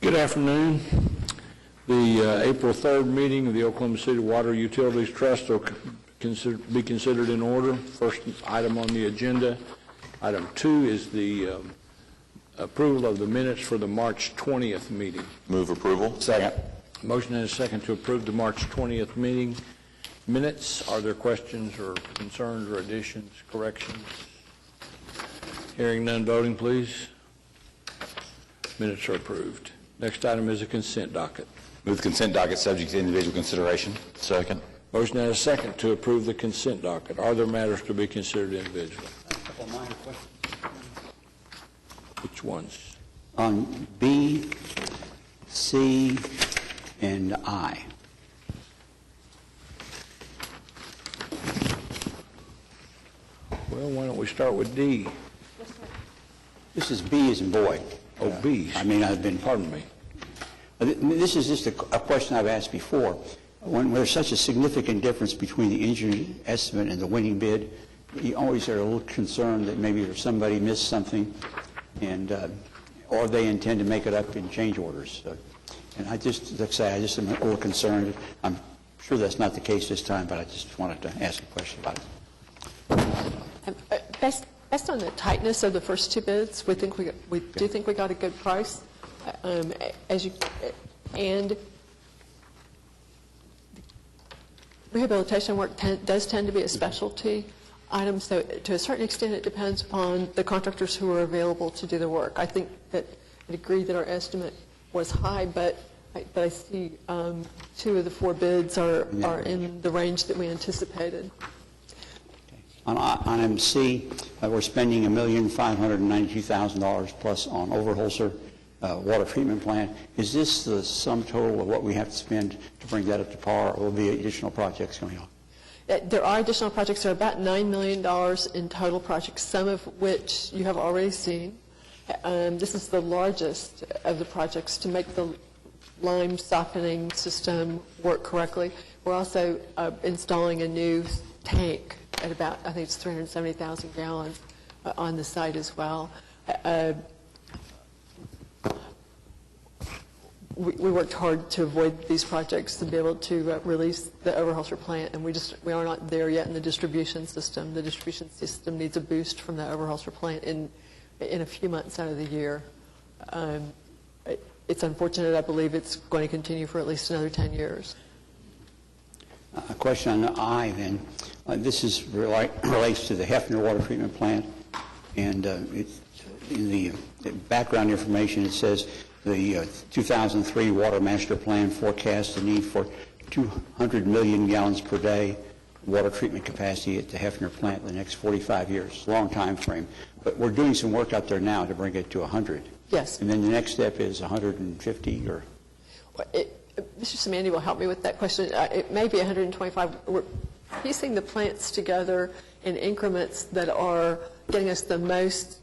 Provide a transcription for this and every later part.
Good afternoon. The April 3rd meeting of the Oklahoma City Water Utilities Trust will be considered in order. First item on the agenda. Item 2 is the approval of the minutes for the March 20th meeting. Move approval. Second. Motion and a second to approve the March 20th meeting minutes. Are there questions or concerns or additions, corrections? Hearing none, voting please. Minutes are approved. Next item is a consent docket. Move the consent docket subject to individual consideration. Second. Motion and a second to approve the consent docket. Are there matters to be considered individually? A couple of minor questions. Which ones? On B, C, and I. Well, why don't we start with D? This is B as in boy. Oh, B. I mean, I've been... Pardon me. This is just a question I've asked before. When there's such a significant difference between the engineer's estimate and the winning bid, you always are a little concerned that maybe there's somebody missed something, and or they intend to make it up in change orders. And I just, like I say, I just am a little concerned. I'm sure that's not the case this time, but I just wanted to ask a question about it. Based on the tightness of the first two bids, we do think we got a good price. And rehabilitation work does tend to be a specialty item, so to a certain extent it depends upon the contractors who are available to do the work. I think that I'd agree that our estimate was high, but I see 2 of the 4 bids are in the range that we anticipated. On MC, we're spending $1,592,000 plus on Overholser water treatment plant. Is this the sum total of what we have to spend to bring that up to par, or will there be additional projects going on? There are additional projects. There are about $9 million in total projects, some of which you have already seen. This is the largest of the projects to make the lime softening system work correctly. We're also installing a new tank at about, I think it's 370,000 gallons on the site as well. We worked hard to avoid these projects to be able to release the Overholser plant, and we are not there yet in the distribution system. The distribution system needs a boost from the Overholser plant in a few months out of the year. It's unfortunate. I believe it's going to continue for at least another 10 years. A question on I then. This relates to the Hefner water treatment plant, and in the background information it says the 2003 water master plan forecasts the need for 200 million gallons per day water treatment capacity at the Hefner plant in the next 45 years. Long time frame. But we're doing some work out there now to bring it to 100. Yes. And then the next step is 150 or... Mr. Samandi will help me with that question. It may be 125. We're piecing the plants together in increments that are getting us the most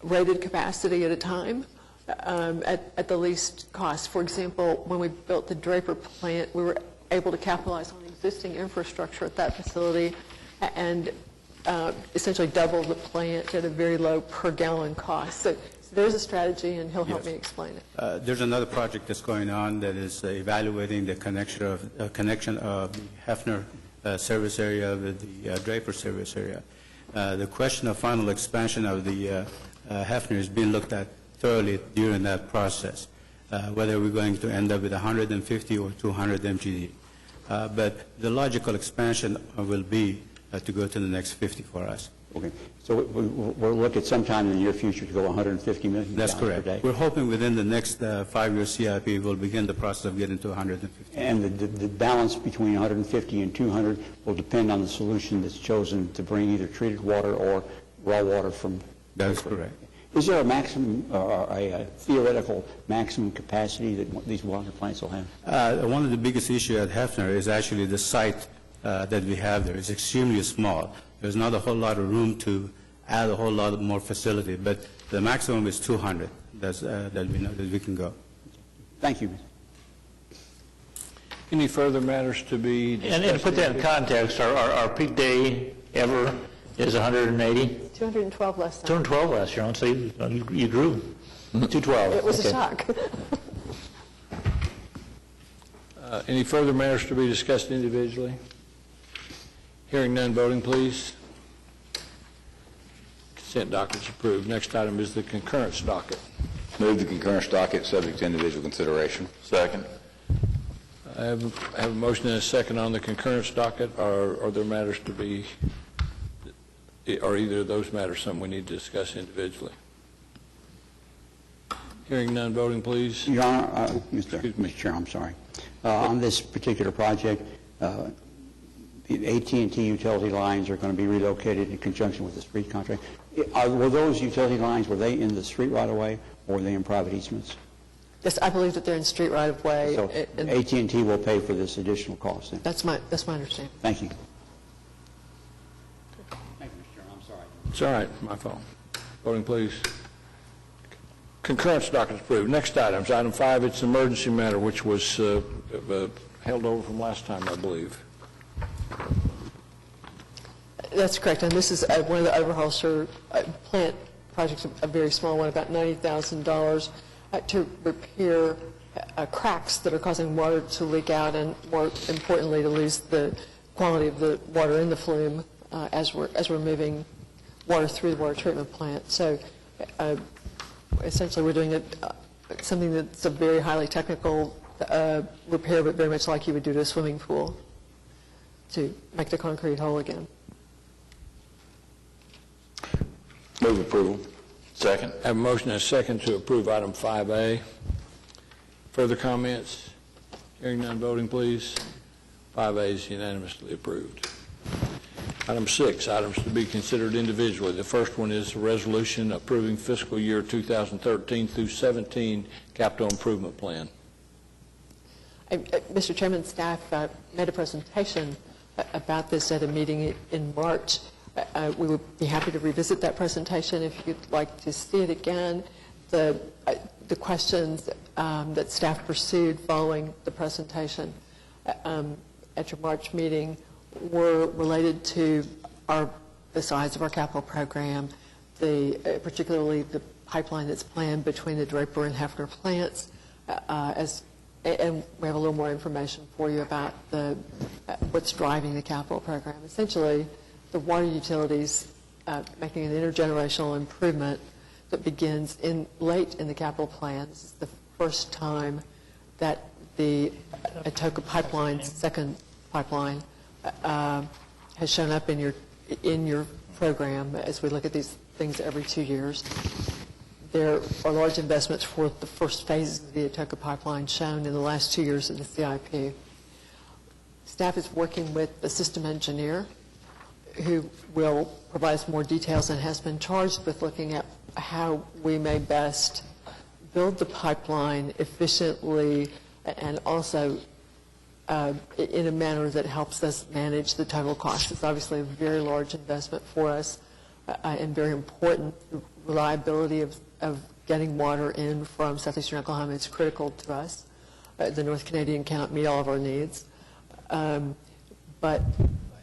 rated capacity at a time at the least cost. For example, when we built the Draper plant, we were able to capitalize on existing infrastructure at that facility and essentially double the plant at a very low per gallon cost. So there's a strategy, and he'll help me explain it. There's another project that's going on that is evaluating the connection of the Hefner service area with the Draper service area. The question of final expansion of the Hefner is being looked at thoroughly during that process, whether we're going to end up with 150 or 200 MGD. But the logical expansion will be to go to the next 50 for us. Okay. So we'll look at sometime in the near future to go 150 million That's gallons correct. per day. We're hoping within the next 5-year CIP we'll begin the process of getting to 150. And the balance between 150 and 200 will depend on the solution that's chosen to bring either treated water or raw water from... That is correct. Is there a maximum, a theoretical maximum capacity that these water plants will have? One of the biggest issues at Hefner is actually the site that we have there. It's extremely small. There's not a whole lot of room to add a whole lot more facility, but the maximum is 200 that we know that we can go. Thank you. Any further matters to be discussed? And to put that in context, our peak day ever is 180? 212 less than. 212 last year, so you grew. 212. It was okay. a shock. Any further matters to be discussed individually? Hearing none, voting, please. Consent docket's approved. Next item is the concurrence docket. Move the concurrence docket subject to individual consideration. Second. I have a motion and a second on the concurrence docket. Are there matters to be, are either of those matters something we need to discuss individually? Hearing none, voting, please. Your Honor, Mr. Chair, I'm sorry. On this particular project, the AT&T utility lines are going to be relocated in conjunction with the street contract. Were those utility lines, were they in the street right away, or were they in private easements? Yes, I believe that they're in street right-of-way. So and AT&T will pay for this additional cost then? That's my understanding. Thank you. Thank you, Mr. Chairman. I'm sorry. It's all right, my fault. Voting, please. Concurrence docket is approved. Next item is item 5. It's an emergency matter, which was held over from last time, I believe. That's correct, and this is one of the overhaul plant projects, a very small one, about $90,000, to repair cracks that are causing water to leak out and, more importantly, to lose the quality of the water in the flume as we're moving water through the water treatment plant. So essentially we're doing something that's a very highly technical repair, but very much like you would do to a swimming pool to make the concrete whole again. Move approval. Second. I have a motion and a second to approve item 5A. Further comments? Hearing none, voting, please. 5A is unanimously approved. Item 6, items to be considered individually. The first one is a resolution approving fiscal year 2013 through 17 capital improvement plan. Mr. Chairman, staff made a presentation about this at a meeting in March. We would be happy to revisit that presentation if you'd like to see it again. The questions that staff pursued following the presentation at your March meeting were related to the size of our capital program, particularly the pipeline that's planned between the Draper and Hefner plants, and we have a little more information for you about what's driving the capital program. Essentially, the water utilities making an intergenerational improvement that begins late in the capital plan. This is the first time that the Atoka pipeline's second pipeline has shown up in your program as we look at these things every 2 years. There are large investments for the first phases of the Atoka pipeline shown in the last 2 years of the CIP. Staff is working with the system engineer who will provide us more details and has been charged with looking at how we may best build the pipeline efficiently and also in a manner that helps us manage the total cost. It's obviously a very large investment for us and very important. The reliability of getting water in from southeastern Oklahoma is critical to us. The North Canadian cannot meet all of our needs. But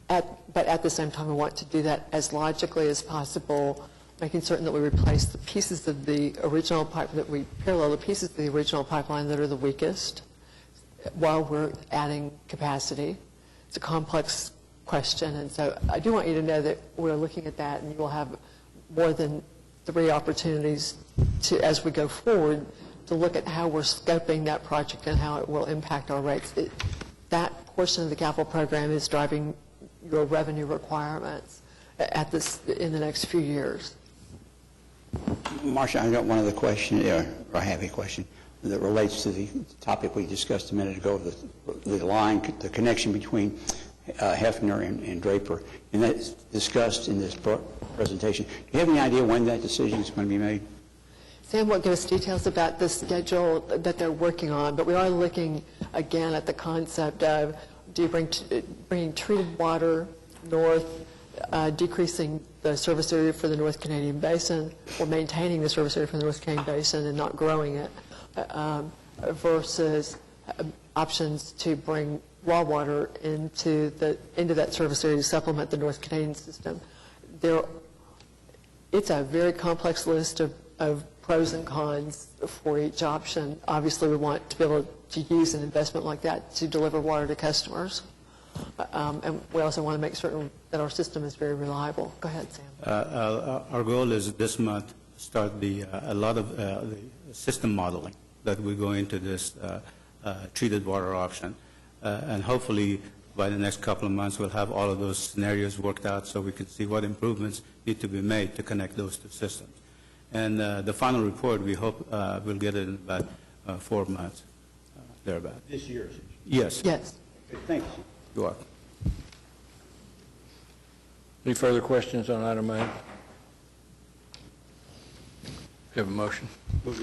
at the same time, we want to do that as logically as possible, making certain that we replace the pieces of the original pipe, that we parallel the pieces of the original pipeline that are the weakest while we're adding capacity. It's a complex question, and so I do want you to know that we're looking at that, and you will have more than 3 opportunities as we go forward, to look at how we're scoping that project and how it will impact our rates. That portion of the capital program is driving your revenue requirements in the next few years. Marcia, I got one other question, or I have a question that relates to the topic we discussed a minute ago, the connection between Hefner and Draper, and that's discussed in this presentation. Do you have any idea when that decision is going to be made? Sam won't give us details about the schedule that they're working on, but we are looking again at the concept of bringing treated water north, decreasing the service area for the North Canadian Basin, or maintaining the service area for the North Canadian Basin and not growing it, versus options to bring raw water into that service area to supplement the North Canadian system. It's a very complex list of pros and cons for each option. Obviously, we want to be able to use an investment like that to deliver water to customers. And we also want to make certain that our system is very reliable. Go ahead, Sam. Our goal is this month to start a lot of the system modeling that we go into this treated water option. And hopefully, by the next couple of months, we'll have all of those scenarios worked out so we can see what improvements need to be made to connect those two systems. And the final report, we hope we'll get it in about 4 months, thereabout. This year? Yes. Yes. Okay, thank you. You are. Any further questions on item A? Have a motion? Move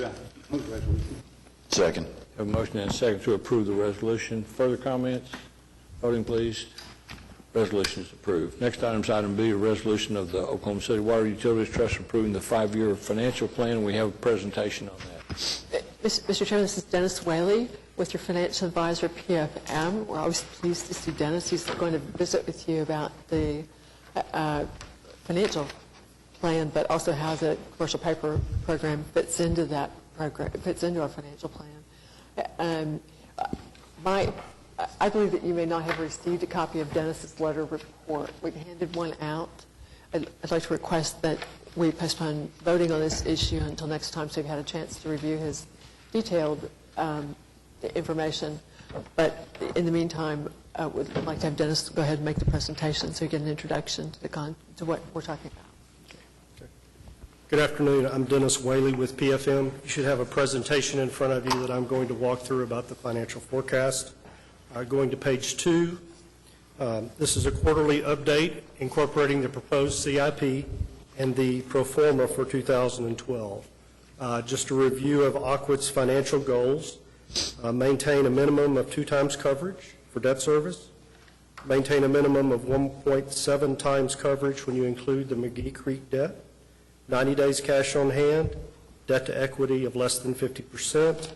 resolution. Second. Have a motion and a second to approve the resolution. Further comments? Voting, please. Resolution is approved. Next item is item B, a resolution of the Oklahoma City Water Utilities Trust approving the 5-year financial plan. We have a presentation on that. Mr. Chairman, this is Dennis Whaley with your financial advisor, PFM. We're always pleased to see Dennis. He's going to visit with you about the financial plan, but also how the commercial paper program fits into that program, fits into our financial plan. I believe that you may not have received a copy of Dennis's letter report. We've handed one out. I'd like to request that we postpone voting on this issue until next time so you've had a chance to review his detailed information. But in the meantime, I would like to have Dennis go ahead and make the presentation so you get an introduction to what we're talking about. Good afternoon. I'm Dennis Whaley with PFM. You should have a presentation in front of you that I'm going to walk through about the financial forecast. Going to page 2, this is a quarterly update incorporating the proposed CIP and the pro forma for 2012. Just a review of Aquit's financial goals: maintain a minimum of 2 times coverage for debt service, maintain a minimum of 1.7 times coverage when you include the McGee Creek debt, 90 days cash on hand, debt to equity of less than 50%,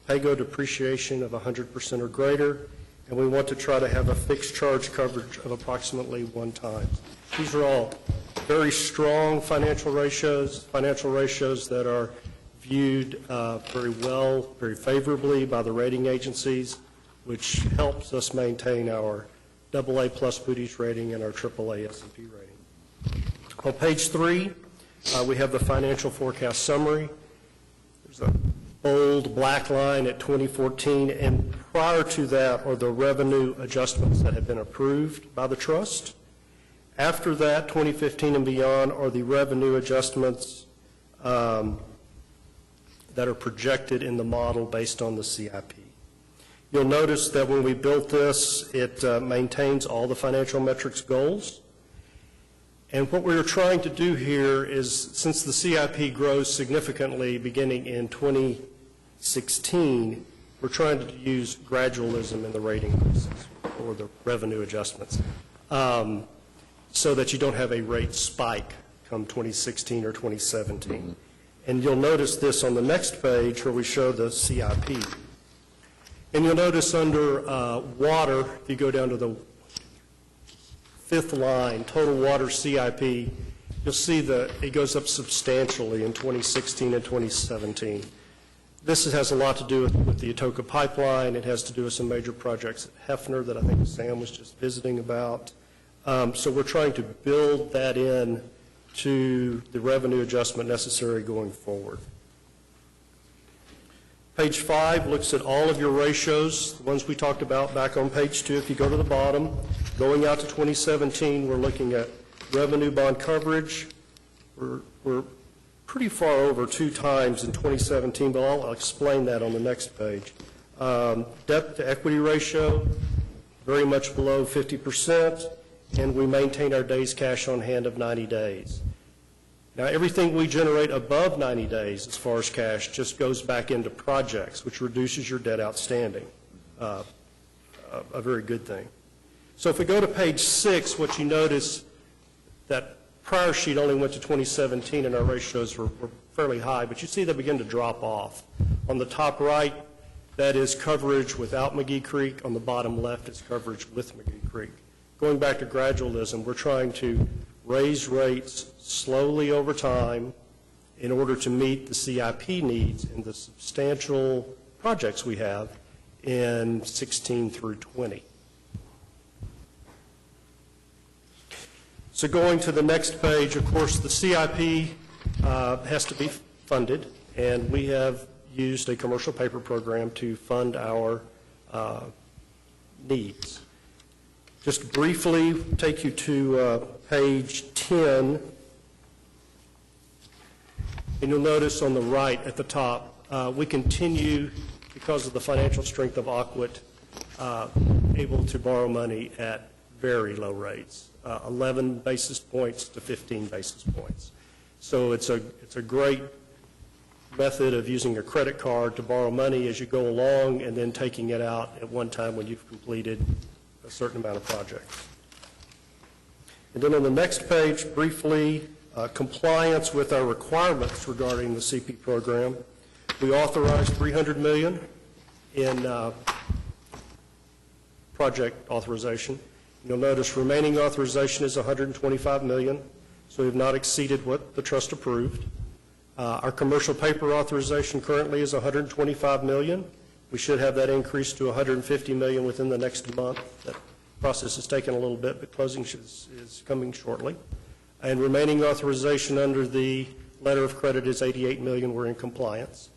pay-go depreciation of 100% or greater, and we want to try to have a fixed charge coverage of approximately 1 time. These are all very strong financial ratios that are viewed very well, very favorably by the rating agencies, which helps us maintain our AA plus Moody's rating and our AAA S&P rating. On page 3, we have the financial forecast summary. There's a bold black line at 2014, and prior to that are the revenue adjustments that have been approved by the trust. After that, 2015 and beyond, are the revenue adjustments that are projected in the model based on the CIP. You'll notice that when we built this, it maintains all the financial metrics goals. And what we're trying to do here is, since the CIP grows significantly beginning in 2016, we're trying to use gradualism in the rate increases or the revenue adjustments so that you don't have a rate spike come 2016 or 2017. And you'll notice this on the next page where we show the CIP. And you'll notice under water, if you go down to the 5th line, total water CIP, you'll see that it goes up substantially in 2016 and 2017. This has a lot to do with the Atoka pipeline. It has to do with some major projects at Hefner that I think Sam was just visiting about. So we're trying to build that in to the revenue adjustment necessary going forward. Page 5 looks at all of your ratios, the ones we talked about back on page 2. If you go to the bottom, going out to 2017, we're looking at revenue bond coverage. We're pretty far over 2 times in 2017, but I'll explain that on the next page. Debt to equity ratio, very much below 50%, and we maintain our days cash on hand of 90 days. Now, everything we generate above 90 days as far as cash just goes back into projects, which reduces your debt outstanding, a very good thing. So if we go to page 6, what you notice, that prior sheet only went to 2017 and our ratios were fairly high, but you see they begin to drop off. On the top right, that is coverage without McGee Creek. On the bottom left is coverage with McGee Creek. Going back to gradualism, we're trying to raise rates slowly over time in order to meet the CIP needs and the substantial projects we have in 16 through 20. So going to the next page, of course, the CIP has to be funded, and we have used a commercial paper program to fund our needs. Just briefly take you to page 10, and you'll notice on the right at the top, we continue, because of the financial strength of Aquit, able to borrow money at very low rates, 11 basis points to 15 basis points. So it's a great method of using a credit card to borrow money as you go along and then taking it out at one time when you've completed a certain amount of projects. And then on the next page, briefly, compliance with our requirements regarding the CP program. We authorized $300 million in project authorization. You'll notice remaining authorization is $125 million, so we've not exceeded what the trust approved. Our commercial paper authorization currently is $125 million. We should have that increased to $150 million within the next month. That process has taken a little bit, but closing is coming shortly. And remaining authorization under the letter of credit is $88 million. We're in compliance.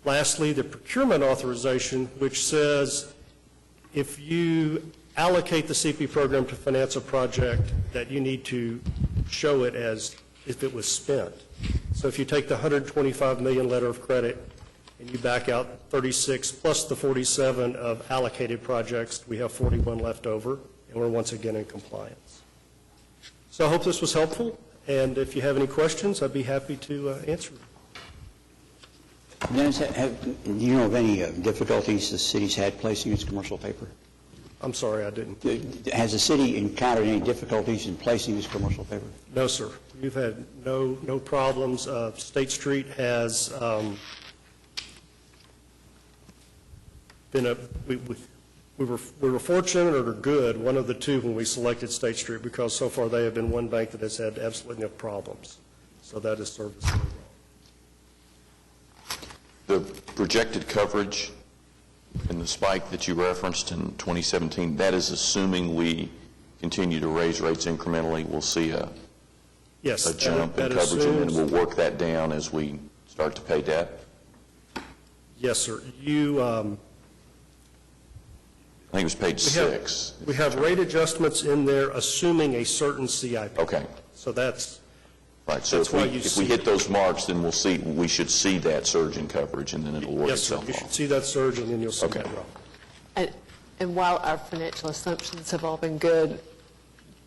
Lastly, the procurement authorization, which says if you allocate the CP program to finance a project, that you need to show it as if it was spent. So if you take the $125 million letter of credit and you back out 36 plus the 47 of allocated projects, we have 41 left over, and we're once again in compliance. So I hope this was helpful, and if you have any questions, I'd be happy to answer them. Dennis, do you know of any difficulties the city's had placing its commercial paper? I'm sorry, I didn't. Has the city encountered any difficulties in placing its commercial paper? No, sir. We've had no problems. State Street has been we were fortunate or good, one of the two, when we selected State Street, because so far they have been one bank that has had absolutely no problems. So that has served us very well. The projected coverage in the spike that you referenced in 2017, that is assuming we continue to raise rates incrementally. We'll see a jump in coverage, and then we'll work that down as we start to pay debt? Yes, sir. I think it was page 6. We have rate adjustments in there assuming a certain CIP. Okay. So that's right. So if we hit those marks, then we should see that surge in coverage, and then it'll work itself off. Yes, sir. You should see that surge, and then you'll see that drop. And while our financial assumptions have all been good,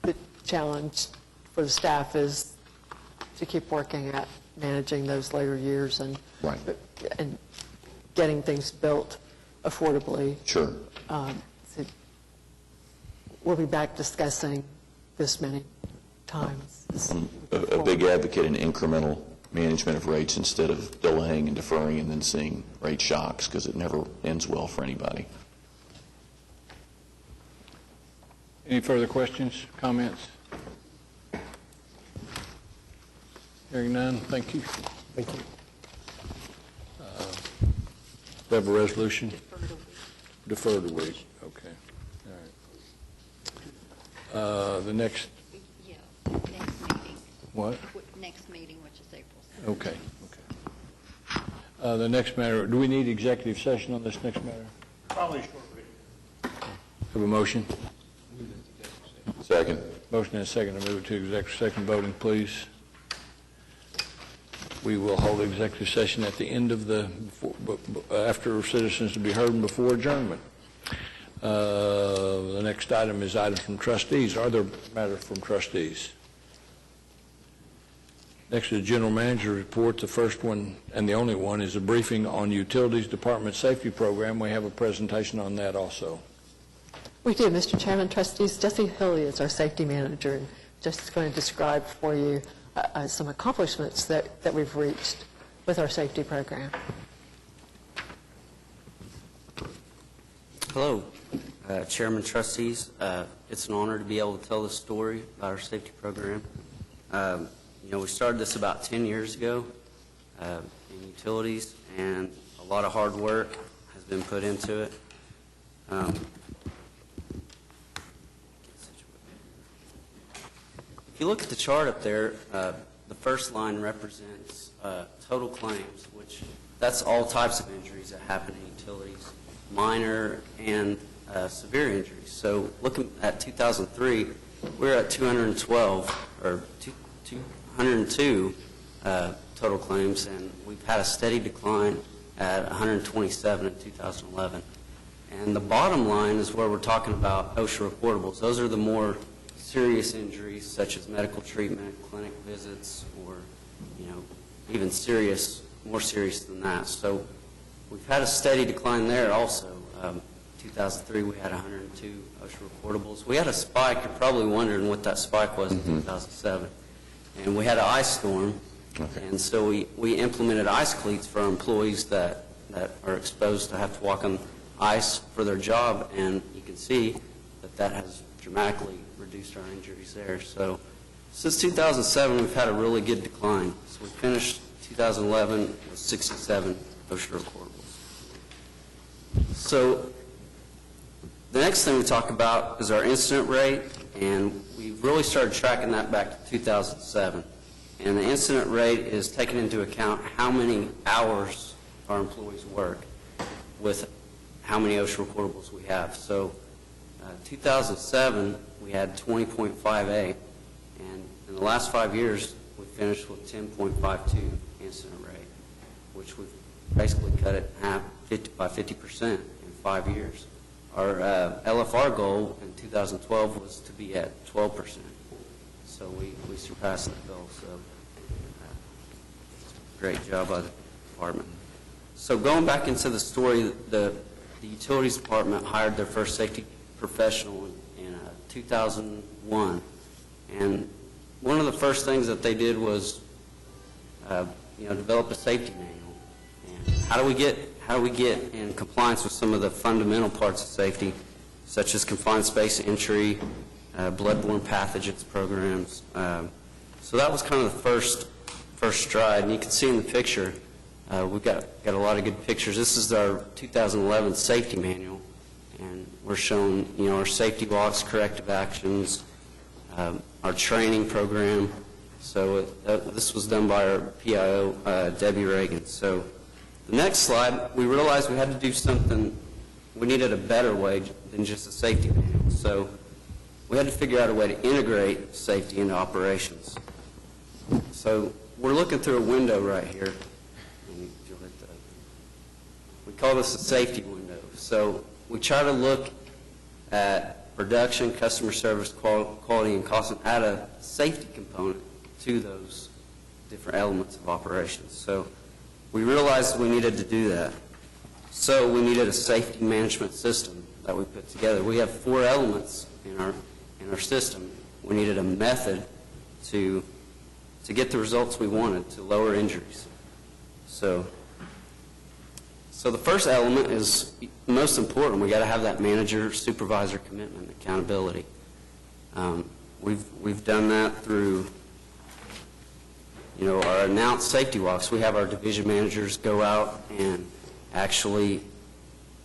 the challenge for the staff is to keep working at managing those later years and getting things built affordably. Sure. So we'll be back discussing this many times. I'm a big advocate in incremental management of rates instead of delaying and deferring and then seeing rate shocks, because it never ends well for anybody. Any further questions, comments? Hearing none, thank you. Thank you. We have a resolution? Deferred a week. Okay. All right. The next. Yeah, next meeting. What? Next meeting, which is April 7th. Okay. Okay. The next matter. Do we need executive session on this next matter? Probably shortly. Have a motion? Second. Motion and a second to move to executive session. Voting, please. We will hold executive session at the end of after citizens to be heard and before adjournment. The next item is items from trustees. Are there matters from trustees? Next is the general manager report. The first one and the only one is a briefing on Utilities Department Safety Program. We have a presentation on that also. We do, Mr. Chairman. Trustees, Jesse Hilly is our safety manager, and just going to describe for you some accomplishments that we've reached with our safety program. Hello, Chairman, Trustees. It's an honor to be able to tell the story about our safety program. We started this about 10 years ago, in utilities, and a lot of hard work has been put into it. If you look at the chart up there, the first line represents total claims, which that's all types of injuries that happen in utilities, minor and severe injuries. So looking at 2003, we're at 212 or 202 total claims, and we've had a steady decline at 127 in 2011. And the bottom line is where we're talking about OSHA reportables. Those are the more serious injuries, such as medical treatment, clinic visits, or, even more serious than that. So we've had a steady decline there also. 2003, we had 102 OSHA reportables. We had a spike. You're probably wondering what that spike was in 2007. And we had an ice storm. Okay. And so we implemented ice cleats for our employees that are exposed to have to walk on ice for their job. And you can see that has dramatically reduced our injuries there. So since 2007, we've had a really good decline. So we finished 2011 with 67 OSHA recordables. So the next thing we talk about is our incident rate, and we've really started tracking that back to 2007. And the incident rate is taking into account how many hours our employees work with how many OSHA recordables we have. So 2007, we had 20.58, and in the last 5 years, we finished with 10.52 incident rate, which we've basically cut it in half, by 50% in 5 years. Our LFR goal in 2012 was to be at 12%, so we surpassed that goal. So great job by the department. So going back into the story, the utilities department hired their first safety professional in 2001, and one of the first things that they did was develop a safety manual. And how do we get in compliance with some of the fundamental parts of safety, such as confined space entry, bloodborne pathogens programs? So that was kind of the first stride, and you can see in the picture, we've got a lot of good pictures. This is our 2011 safety manual, and we're showing our safety walks, corrective actions, our training program. So this was done by our PIO, Debbie Reagan. So the next slide, we realized we had to do something. We needed a better way than just a safety manual. So we had to figure out a way to integrate safety into operations. So we're looking through a window right here. We call this a safety window. So we try to look at production, customer service, quality, and cost, and add a safety component to those different elements of operations. So we realized we needed to do that. So we needed a safety management system that we put together. We have 4 elements in our system. We needed a method to get the results we wanted, to lower injuries. So the first element is the most important. We got to have that manager-supervisor commitment, accountability. We've done that through our announced safety walks. We have our division managers go out and actually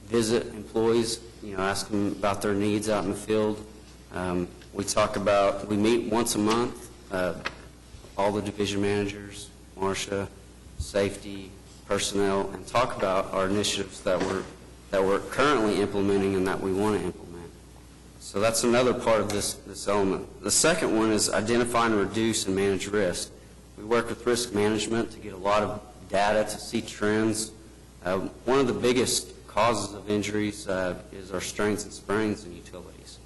visit employees, ask them about their needs out in the field. We meet once a month, all the division managers, Marcia, safety, personnel, and talk about our initiatives that we're currently implementing and that we want to implement. So that's another part of this element. The second one is identify and reduce and manage risk. We work with risk management to get a lot of data to see trends. One of the biggest causes of injuries is our strains and sprains in utilities.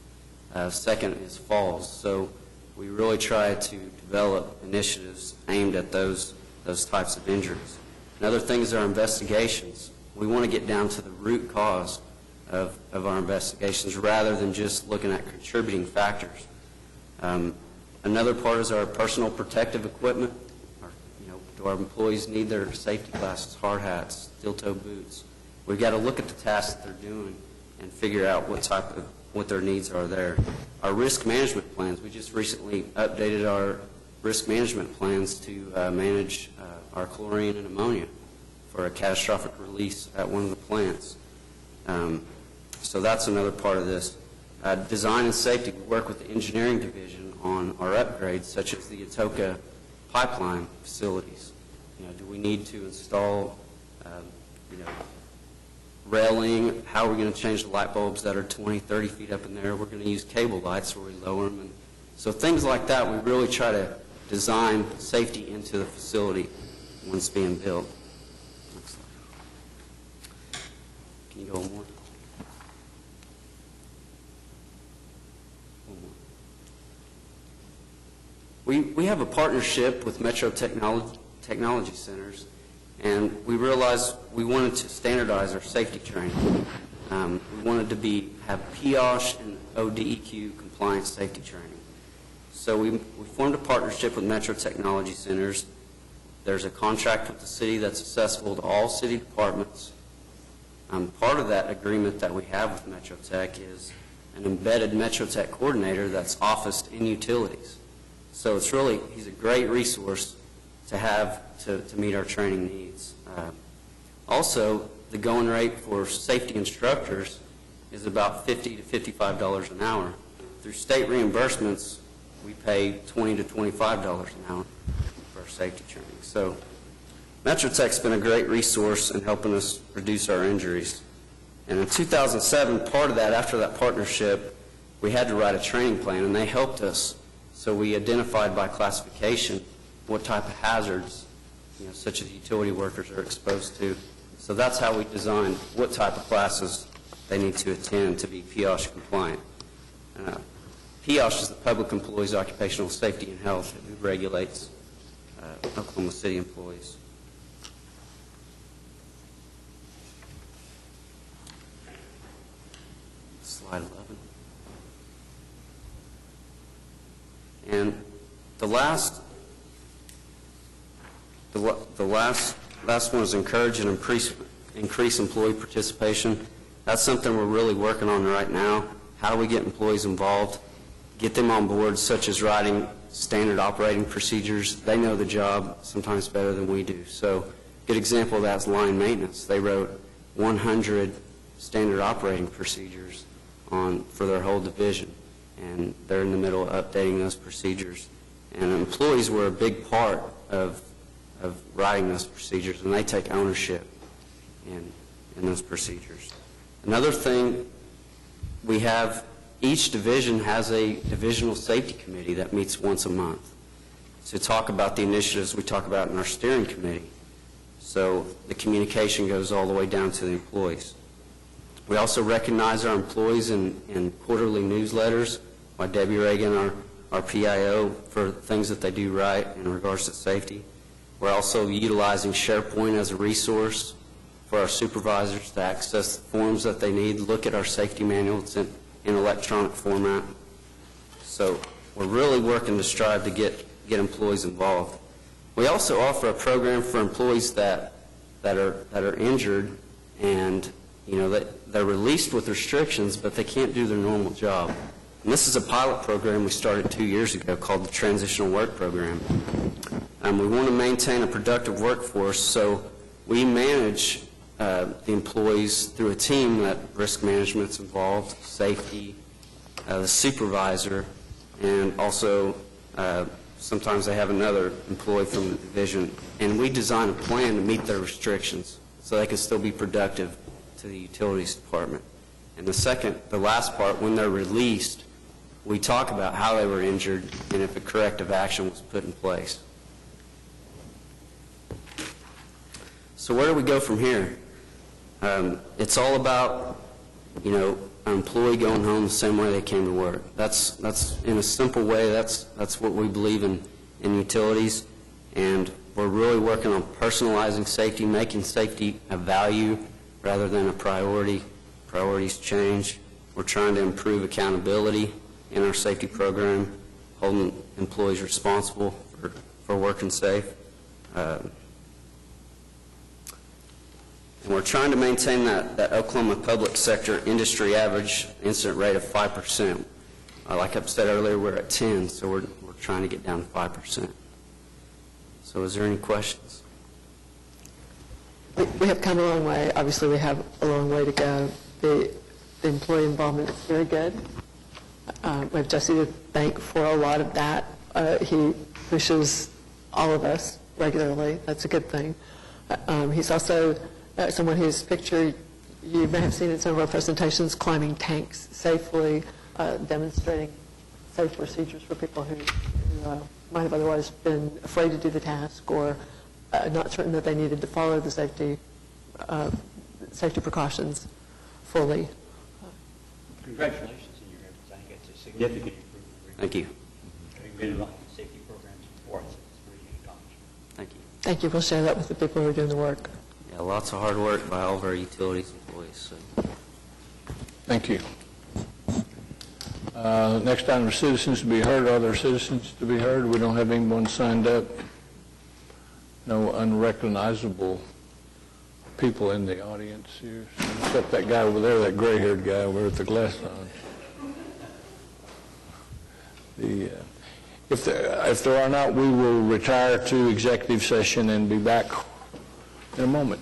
Second is falls. So we really try to develop initiatives aimed at those types of injuries. Another thing is our investigations. We want to get down to the root cause of our investigations rather than just looking at contributing factors. Another part is our personal protective equipment. Do our employees need their safety glasses, hard hats, steel-toe boots? We've got to look at the tasks that they're doing and figure out what their needs are there. Our risk management plans, we just recently updated our risk management plans to manage our chlorine and ammonia for a catastrophic release at one of the plants. So that's another part of this. Design and safety, we work with the engineering division on our upgrades, such as the Atoka pipeline facilities. Do we need to install, railing? How are we going to change the light bulbs that are 20, 30 feet up in there? We're going to use cable lights where we lower them. And so things like that, we really try to design safety into the facility when it's being built. Next slide. Can you go one more? We have a partnership with Metro Technology Centers, and we realized we wanted to standardize our safety training. We wanted to have POSH and ODEQ compliant safety training. So we formed a partnership with Metro Technology Centers. There's a contract with the city that's accessible to all city departments. Part of that agreement that we have with Metro Tech is an embedded Metro Tech coordinator that's officed in utilities. So it's really, he's a great resource to have to meet our training needs. Also, the going rate for safety instructors is about $50 to $55 an hour. Through state reimbursements, we pay $20 to $25 an hour for our safety training. So Metro Tech's been a great resource in helping us reduce our injuries. And in 2007, part of that, after that partnership, we had to write a training plan, and they helped us. So we identified by classification what type of hazards, such as utility workers, are exposed to. So that's how we designed what type of classes they need to attend to be POSH compliant. POSH is the Public Employees Occupational Safety and Health, who regulates Oklahoma City employees. Slide 11. And the last one is encourage and increase employee participation. That's something we're really working on right now. How do we get employees involved, get them on board, such as writing standard operating procedures? They know the job sometimes better than we do. So a good example of that is line maintenance. They wrote 100 standard operating procedures for their whole division, and they're in the middle of updating those procedures. And employees were a big part of writing those procedures, and they take ownership in those procedures. Another thing, we have, each division has a divisional safety committee that meets once a month to talk about the initiatives we talk about in our steering committee. So the communication goes all the way down to the employees. We also recognize our employees in quarterly newsletters by Debbie Reagan, our PIO, for things that they do right in regards to safety. We're also utilizing SharePoint as a resource for our supervisors to access the forms that they need, look at our safety manual. It's in electronic format. So we're really working to strive to get employees involved. We also offer a program for employees that are injured, and they're released with restrictions, but they can't do their normal job. And this is a pilot program we started 2 years ago called the Transitional Work Program. We want to maintain a productive workforce, so we manage the employees through a team that risk management's involved, safety, the supervisor, and also sometimes they have another employee from the division. And we design a plan to meet their restrictions so they can still be productive to the utilities department. And the last part, when they're released, we talk about how they were injured and if a corrective action was put in place. So where do we go from here? It's all about, an employee going home the same way they came to work. That's in a simple way, that's what we believe in utilities. And we're really working on personalizing safety, making safety a value rather than a priority. Priorities change. We're trying to improve accountability in our safety program, holding employees responsible for working safe. And we're trying to maintain that Oklahoma public sector industry average incident rate of 5%. Like I said earlier, we're at 10, so we're trying to get down to 5%. So is there any questions? we have come a long way. Obviously, we have a long way to go. The employee involvement is very good. We have Jesse to thank for a lot of that. He pushes all of us regularly. That's a good thing. He's also someone whose picture you may have seen in some of our presentations, climbing tanks safely, demonstrating safe procedures for people who might have otherwise been afraid to do the task or not certain that they needed to follow the safety precautions fully. Congratulations on your efforts. I think it's a significant improvement. Thank you. We've been running safety programs before us. It's a really good accomplishment. Thank you. Thank you. We'll share that with the people who are doing the work. Yeah, lots of hard work by all of our utilities employees. So. Thank you. Next item, citizens to be heard. Are there citizens to be heard? We don't have anyone signed up. No unrecognizable people in the audience here, except that guy over there, that gray-haired guy over there with the glasses on. If there are not, we will retire to executive session and be back in a moment.